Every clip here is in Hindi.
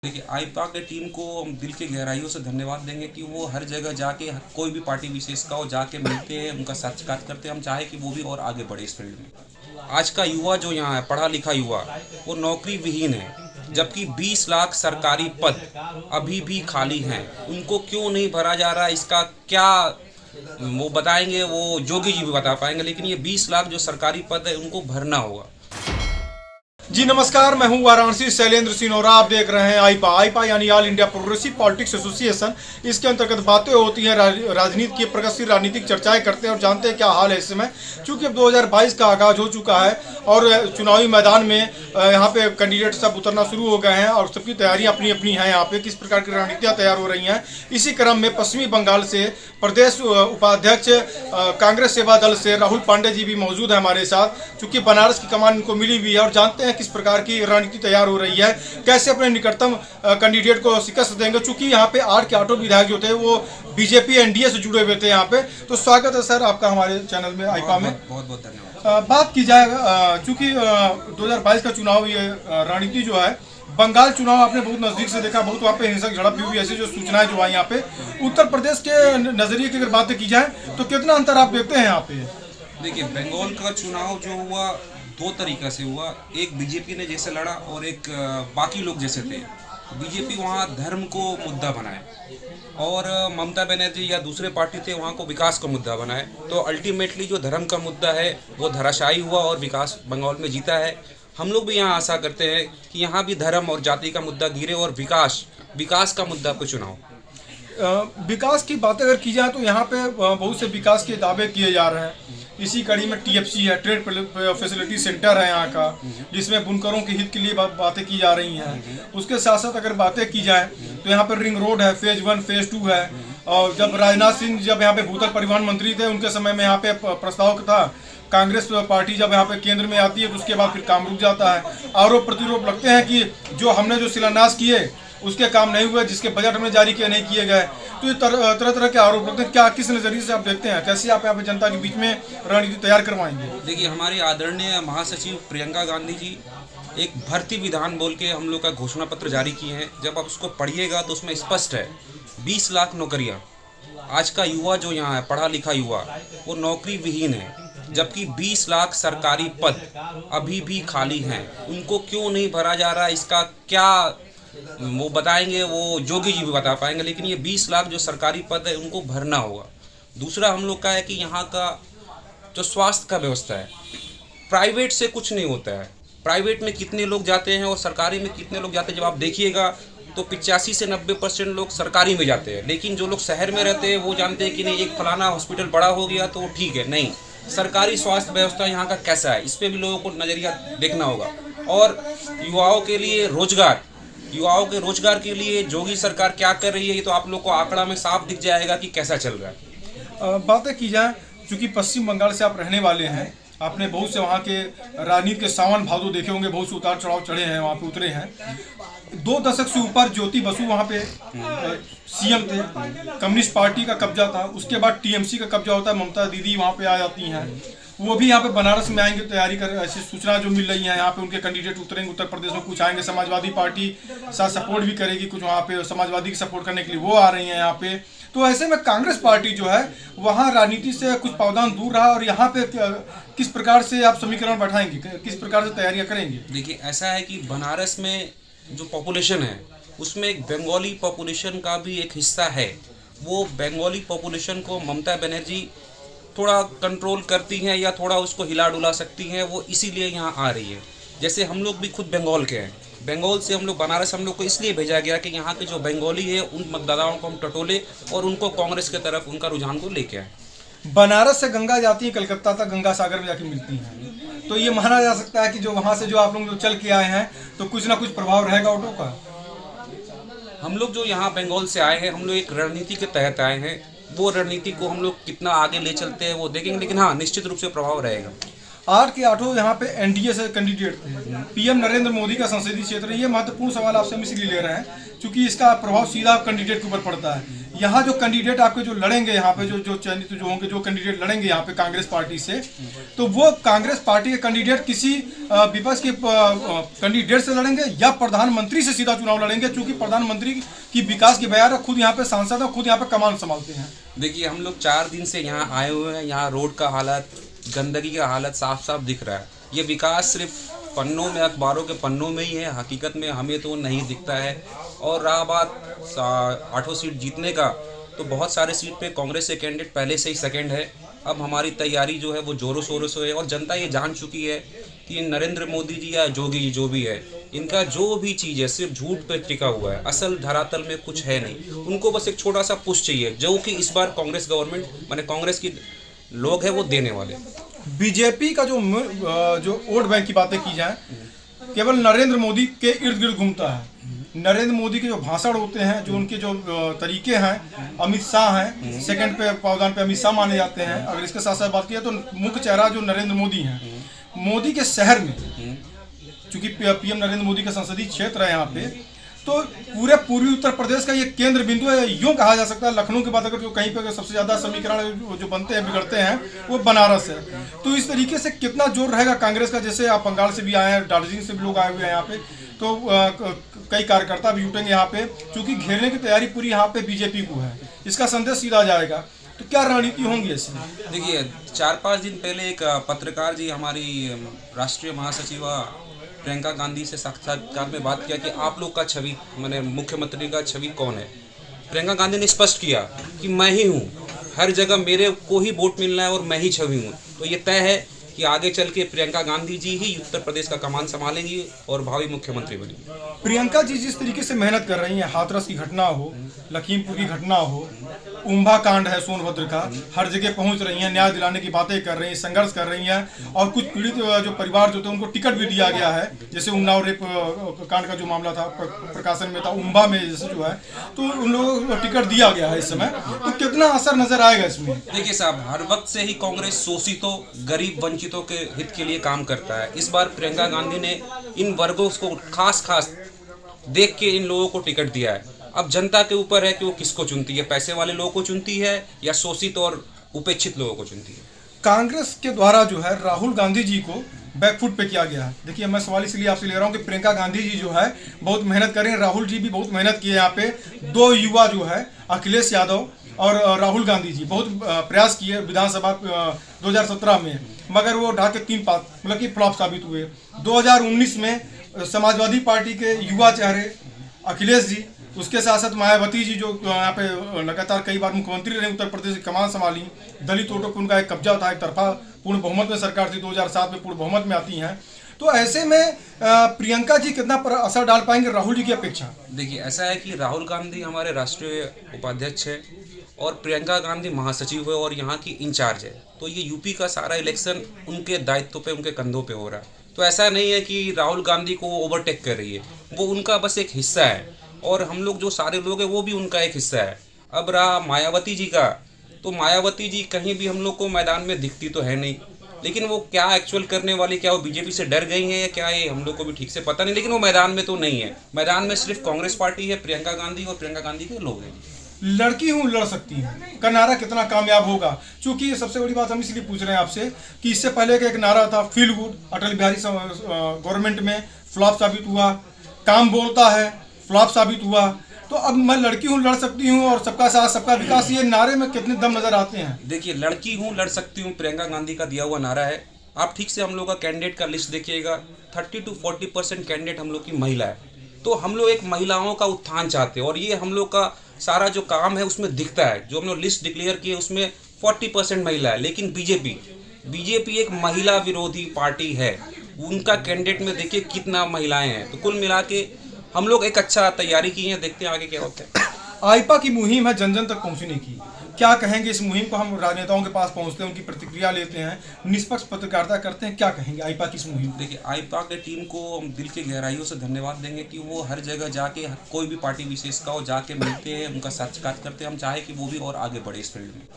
देखिए, आईपा के टीम को हम दिल की गहराइयों से धन्यवाद देंगे कि वो हर जगह जाके कोई भी पार्टी विशेष का हो जाके मिलते हैं, उनका साक्षात्कार करते हैं। हम चाहे कि वो भी और आगे बढ़े इस फील्ड में। आज का युवा जो यहाँ है, पढ़ा लिखा युवा, वो नौकरी विहीन है, जबकि 20 लाख सरकारी पद अभी भी खाली हैं। उनको क्यों नहीं भरा जा रहा, इसका क्या वो बताएंगे, वो जोगी जी भी बता पाएंगे। लेकिन ये 20 लाख जो सरकारी पद है, उनको भरना होगा। जी नमस्कार, मैं हूं वाराणसी शैलेंद्र सिंह और आप देख रहे हैं आईपा यानी all India progressive politics association. इसके अंतर्गत बातें होती हैं, राजनीति की प्रगतिशील राजनीतिक चर्चाएं करते हैं और जानते हैं क्या हाल है इस समय। चूंकि अब 2022 का आगाज हो चुका है और चुनावी मैदान में यहाँ पे कैंडिडेट सब उतरना शुरू हो गए हैं और सबकी तैयारियां अपनी अपनी हैं। यहाँ पे किस प्रकार की रणनीतियाँ तैयार हो रही हैं, इसी क्रम में पश्चिमी बंगाल से प्रदेश उपाध्यक्ष कांग्रेस सेवा दल से राहुल पांडे जी भी मौजूद है हमारे साथ। चूंकि बनारस की कमान इनको मिली हुई है और जानते हैं किस प्रकार की रणनीति तैयार हो रही है, कैसे अपने निकटतम कैंडिडेट को शिकस्त देंगे। चूंकि यहाँ पे 8 के 8 विधायक जो थे वो बीजेपी एनडीए से जुड़े हुए थे यहाँ पे। तो स्वागत है सर आपका हमारे चैनल में आईपा में। बहुत बहुत धन्यवाद। बात की जाए चूंकि 2022 का चुनाव, ये रणनीति जो है, बंगाल चुनाव आपने बहुत नजदीक से देखा, बहुत वहाँ पे हिंसक झड़प भी हुई, ऐसी जो सूचनाएं जो आई यहाँ पे। उत्तर प्रदेश के नजरिए की अगर बातें की जाए तो कितना अंतर आप देखते हैं यहाँ पे? देखिए, बंगाल का चुनाव जो हुआ दो तरीका से हुआ। एक बीजेपी ने जैसे लड़ा और एक बाकी लोग जैसे थे। बीजेपी वहाँ धर्म को मुद्दा बनाए और ममता बनर्जी या दूसरे पार्टी थे वहाँ को विकास का मुद्दा बनाए। तो अल्टीमेटली जो धर्म का मुद्दा है वो धराशायी हुआ और विकास बंगाल में जीता है। हम लोग भी यहाँ आशा करते हैं कि यहाँ भी धर्म और जाति का मुद्दा गिरे और विकास का मुद्दा पे चुनाव। विकास की बात अगर की जाए तो यहाँ पे बहुत से विकास के दावे किए जा रहे हैं। इसी कड़ी में टीएफसी है, ट्रेड फैसिलिटी सेंटर है यहाँ का, जिसमें बुनकरों के हित के लिए बातें की जा रही हैं। उसके साथ साथ अगर बातें की जाए तो यहाँ पर रिंग रोड है, फेज 1 फेज 2 है। और जब राजनाथ सिंह जब यहाँ पे भूतल परिवहन मंत्री थे, उनके समय में यहाँ पे प्रस्ताव था। कांग्रेस पार्टी जब यहाँ पे केंद्र में आती है तो उसके बाद फिर काम रुक जाता है। आरोप प्रतिरोप लगते हैं कि जो हमने जो शिलान्यास किए उसके काम नहीं हुए, जिसके बजट हमने जारी किए नहीं किए गए। तो ये तरह तरह के आरोप लगते हैं। क्या किस नजरिए से आप देखते हैं, कैसे आप यहाँ पे जनता के बीच में रणनीति तैयार करवाएंगे? देखिए, हमारे आदरणीय महासचिव प्रियंका गांधी जी एक भर्ती विधान बोल के हम लोग का घोषणा पत्र जारी किए हैं। जब आप उसको पढ़िएगा तो उसमें स्पष्ट है 20 लाख नौकरियां। आज का युवा जो यहाँ है, पढ़ा लिखा युवा, वो नौकरी विहीन है, जबकि 20 लाख सरकारी पद अभी भी खाली हैं। उनको क्यों नहीं भरा जा रहा, इसका क्या वो बताएंगे, वो जोगी जी भी बता पाएंगे। लेकिन ये 20 लाख जो सरकारी पद है उनको भरना होगा। दूसरा हम लोग का है कि यहाँ का जो स्वास्थ्य का व्यवस्था है, प्राइवेट से कुछ नहीं होता है। प्राइवेट में कितने लोग जाते हैं और सरकारी में कितने लोग जाते हैं, जब आप देखिएगा तो 85 से 90% लोग सरकारी में जाते हैं। लेकिन जो लोग शहर में रहते हैं वो जानते हैं कि नहीं, एक फलाना हॉस्पिटल बड़ा हो गया तो ठीक है। नहीं, सरकारी स्वास्थ्य व्यवस्था यहाँ का कैसा है, इस पर भी लोगों को नज़रिया देखना होगा। और युवाओं के लिए युवाओं के रोजगार के लिए जोगी सरकार क्या कर रही है, ये तो आप लोग को आंकड़ा में साफ दिख जाएगा कि कैसा चल रहा है। बातें की जाए, चूंकि पश्चिम बंगाल से आप रहने वाले हैं, आपने बहुत से वहाँ के राजनीति के सावन भादो देखे होंगे, बहुत से उतार चढ़ाव चढ़े हैं, वहाँ पे उतरे हैं। 2 दशक से ऊपर ज्योति बसु वहाँ पे सीएम थे, कम्युनिस्ट पार्टी का कब्जा था। उसके बाद टीएमसी का कब्जा होता है, ममता दीदी वहाँ पे आ जाती हैं। वो भी यहाँ पे बनारस में आएंगे, तैयारी कर, ऐसी सूचना जो मिल रही है। यहाँ पे उनके कैंडिडेट उतरेंगे, उत्तर प्रदेश में कुछ आएंगे, समाजवादी पार्टी साथ सपोर्ट भी करेगी, कुछ वहाँ पे समाजवादी की सपोर्ट करने के लिए वो आ रही हैं यहाँ पे। तो ऐसे में कांग्रेस पार्टी जो है वहाँ राजनीति से कुछ पावदान दूर रहा। और यहाँ पे किस प्रकार से आप समीकरण बैठाएंगे, किस प्रकार से तैयारियाँ करेंगे? देखिए, ऐसा है कि बनारस में जो पॉपुलेशन है उसमें एक बंगाली पॉपुलेशन का भी एक हिस्सा है। वो बंगाली पॉपुलेशन को ममता बनर्जी थोड़ा कंट्रोल करती हैं या थोड़ा उसको हिला डुला सकती हैं, वो इसीलिए यहाँ आ रही है। जैसे हम लोग भी खुद बंगाल के हैं, बंगाल से हम लोग बनारस हम लोग को इसलिए भेजा गया कि यहाँ के जो बंगाली है उन मतदाताओं को हम टटोले और उनको कांग्रेस की तरफ उनका रुझान को लेके आए। बनारस से गंगा जाती है कलकत्ता तक, गंगा सागर में जाके मिलती है। तो ये माना जा सकता है कि जो वहाँ से जो आप लोग जो चल के आए हैं तो कुछ ना कुछ प्रभाव रहेगा ऑटो का। हम लोग जो यहाँ बंगाल से आए हैं, हम लोग एक रणनीति के तहत आए हैं। वो रणनीति को हम लोग कितना आगे ले चलते हैं वो देखेंगे, लेकिन हाँ, निश्चित रूप से प्रभाव रहेगा। 8 के 8 यहाँ पे एनडीए से कैंडिडेट थे। पीएम नरेंद्र मोदी का संसदीय क्षेत्र, ये महत्वपूर्ण सवाल आपसे हम इसलिए ले रहे हैं क्योंकि इसका प्रभाव सीधा कैंडिडेट के ऊपर पड़ता है। यहाँ जो कैंडिडेट आपके जो लड़ेंगे, यहाँ पे जो चयनित जो होंगे, जो कैंडिडेट लड़ेंगे यहाँ पे कांग्रेस पार्टी से, तो वो कांग्रेस पार्टी के कैंडिडेट किसी विपक्ष के कैंडिडेट से लड़ेंगे या प्रधानमंत्री से सीधा चुनाव लड़ेंगे, क्योंकि प्रधानमंत्री की विकास की बयार खुद यहाँ पे सांसद है, खुद यहाँ पे कमान संभालते हैं। देखिए, हम लोग 4 दिन से यहाँ आए हुए हैं। यहाँ रोड का हालत, गंदगी का हालत साफ साफ दिख रहा है। ये विकास सिर्फ पन्नों में, अखबारों के पन्नों में ही है, हकीकत में हमें तो नहीं दिखता है। और रहा बात 8 सीट जीतने का, तो बहुत सारे सीट पे कांग्रेस के कैंडिडेट पहले से ही सेकंड है। अब हमारी तैयारी जो है वो जोरों शोरों से है और जनता ये जान चुकी है कि नरेंद्र मोदी जी या जोगी जी जो भी है, इनका जो भी चीज़ है सिर्फ झूठ पे टिका हुआ है, असल धरातल में कुछ है नहीं। उनको बस एक छोटा सा पुश चाहिए, जो कि इस बार कांग्रेस गवर्नमेंट माने कांग्रेस की लोग हैं वो देने वाले। बीजेपी का जो वोट बैंक की बातें की जाए, केवल नरेंद्र मोदी के इर्द गिर्द घूमता है। नरेंद्र मोदी के जो भाषण होते हैं, जो उनके जो तरीके हैं, अमित शाह हैं, सेकंड पे पावदान पे अमित शाह माने जाते हैं। अगर इसके साथ साथ बात किया तो मुख्य चेहरा जो नरेंद्र मोदी हैं, मोदी के शहर में, चूंकि पीएम नरेंद्र मोदी का संसदीय क्षेत्र है यहाँ पे, तो पूरे पूर्वी उत्तर प्रदेश का ये केंद्र बिंदु है, यूँ कहा जा सकता है। लखनऊ के बाद अगर जो कहीं पर सबसे ज़्यादा समीकरण जो बनते हैं, बिगड़ते हैं, वो बनारस है। तो इस तरीके से कितना जोर रहेगा कांग्रेस का? जैसे आप बंगाल से भी आए हैं, दार्जिलिंग से भी लोग आए हुए हैं यहाँ पे, तो कई कार्यकर्ता भी जुटेंगे यहाँ पे, क्योंकि घेरने की तैयारी पूरी यहाँ पे बीजेपी को है। इसका संदेश सीधा जाएगा, तो क्या रणनीति होंगी इसमें? देखिए, 4-5 दिन पहले एक पत्रकार जी हमारी राष्ट्रीय महासचिवा प्रियंका गांधी से साक्षात्कार में बात किया कि आप लोग का छवि, मैंने मुख्यमंत्री का छवि कौन है। प्रियंका गांधी ने स्पष्ट किया कि मैं ही हूँ, हर जगह मेरे को ही वोट मिलना है और मैं ही छवि हूँ। तो ये तय है कि आगे चल के प्रियंका गांधी जी ही उत्तर प्रदेश का कमान संभालेंगी और भावी मुख्यमंत्री बनेंगी। प्रियंका जी जिस तरीके से मेहनत कर रही हैं, हाथरस की घटना हो, लखीमपुर की घटना हो, उम्भा कांड है सोनभद्र का, हर जगह पहुंच रही हैं, न्याय दिलाने की बातें कर रही हैं, संघर्ष कर रही हैं। और कुछ पीड़ित जो परिवार जो थे उनको टिकट भी दिया गया है, जैसे उन्नाव रेप कांड का जो मामला था प्रकाशन में था, उम्भा में जैसे जो है, तो उन लोगों को टिकट दिया गया है इस समय। तो कितना असर नजर आएगा इसमें? देखिए साहब, हर वक्त से ही कांग्रेस शोषितों, गरीब वंचितों के हित के लिए काम करता है। इस बार प्रियंका गांधी ने इन वर्गों को खास देख के इन लोगों को टिकट दिया है। अब जनता के ऊपर है कि वो किसको चुनती है, पैसे वाले लोगों को चुनती है या शोषित और उपेक्षित लोगों को चुनती है। कांग्रेस के द्वारा जो है राहुल गांधी जी को बैकफुट पे किया गया है। देखिए, मैं सवाल इसलिए आपसे ले रहा हूँ कि प्रियंका गांधी जी जो है बहुत मेहनत कर रहे हैं, राहुल जी भी बहुत मेहनत किए। यहाँ पे 2 युवा जो है, अखिलेश यादव और राहुल गांधी जी, बहुत प्रयास किए विधानसभा 2017 में, मगर वो ढाके 3 पात मतलब कि फ्लॉप साबित हुए। 2019 में समाजवादी पार्टी के युवा चेहरे अखिलेश जी, उसके साथ साथ मायावती जी जो यहाँ पे लगातार कई बार मुख्यमंत्री रहे, उत्तर प्रदेश की कमान संभाली, दलित वोटों पर उनका एक कब्जा था, एक तरफा पूर्ण बहुमत में सरकार थी, 2007 में पूर्ण बहुमत में आती हैं। तो ऐसे में प्रियंका जी कितना पर असर डाल पाएंगे राहुल जी की अपेक्षा? देखिए, ऐसा है कि राहुल गांधी हमारे राष्ट्रीय उपाध्यक्ष है और प्रियंका गांधी महासचिव है और यहाँ की इंचार्ज है। तो ये यूपी का सारा इलेक्शन उनके दायित्व पे, उनके कंधों पे हो रहा है। तो ऐसा नहीं है कि राहुल गांधी को वो ओवरटेक कर रही है, वो उनका बस एक हिस्सा है और हम लोग जो सारे लोग हैं वो भी उनका एक हिस्सा है। अब रहा मायावती जी का, तो मायावती जी कहीं भी हम लोग को मैदान में दिखती तो है नहीं, लेकिन वो क्या एक्चुअल करने वाली, क्या वो बीजेपी से डर गई हैं या क्या, ये हम लोग को भी ठीक से पता नहीं। लेकिन वो मैदान में तो नहीं है, मैदान में सिर्फ कांग्रेस पार्टी है, प्रियंका गांधी और प्रियंका गांधी के लोग हैं। लड़की हूँ लड़ सकती हूँ का नारा कितना कामयाब होगा? क्योंकि सबसे बड़ी बात हम इसलिए पूछ रहे हैं आपसे कि इससे पहले का एक नारा था feel good, Atal Bihari government में फ्लॉप साबित हुआ, काम बोलता है, फ्लॉप साबित हुआ। तो अब मैं लड़की हूँ लड़ सकती हूँ और सबका साथ सबका विकास, ये नारे में कितने दम नजर आते हैं? देखिए, लड़की हूँ लड़ सकती हूँ प्रियंका गांधी का दिया हुआ नारा है। आप ठीक से हम लोग का कैंडिडेट का लिस्ट देखिएगा, 30 to 40% कैंडिडेट हम लोग की महिला है। तो हम लोग एक महिलाओं का उत्थान चाहते हैं और ये हम लोग का सारा जो काम है उसमें दिखता है। जो हम लोग लिस्ट डिक्लेयर किए उसमें 40% महिला है, लेकिन बीजेपी एक महिला विरोधी पार्टी है। उनका कैंडिडेट में देखिए कितना महिलाएं हैं। तो कुल मिला के हम लोग एक अच्छा तैयारी की है, देखते हैं आगे क्या होता है। आईपा की मुहिम है जन जन तक पहुंचने की, क्या कहेंगे इस मुहिम को? हम राजनेताओं के पास पहुंचते हैं, उनकी प्रतिक्रिया लेते हैं, निष्पक्ष पत्रकारिता करते हैं, क्या कहेंगे आईपा की इस मुहिम? देखिए, आईपा के टीम को हम दिल की गहराइयों से धन्यवाद देंगे कि वो हर जगह जाके, कोई भी पार्टी विशेष का हो, जाके मिलते हैं, उनका साक्षात्कार करते हैं। हम चाहे कि वो भी और आगे बढ़े इस फील्ड में।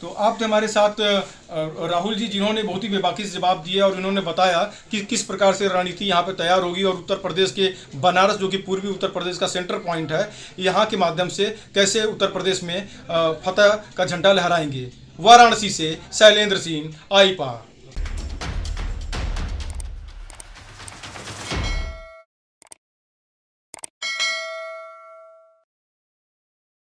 तो आप थे हमारे साथ राहुल जी, जिन्होंने बहुत ही बेबाकी से जवाब दिए और इन्होंने बताया कि किस प्रकार से रणनीति यहाँ पे तैयार होगी और उत्तर प्रदेश के बनारस, जो कि पूर्वी उत्तर प्रदेश का सेंटर पॉइंट है, यहाँ के माध्यम से कैसे उत्तर प्रदेश में फतह का झंडा लहराएंगे। वाराणसी से शैलेंद्र सिंह, आईपा।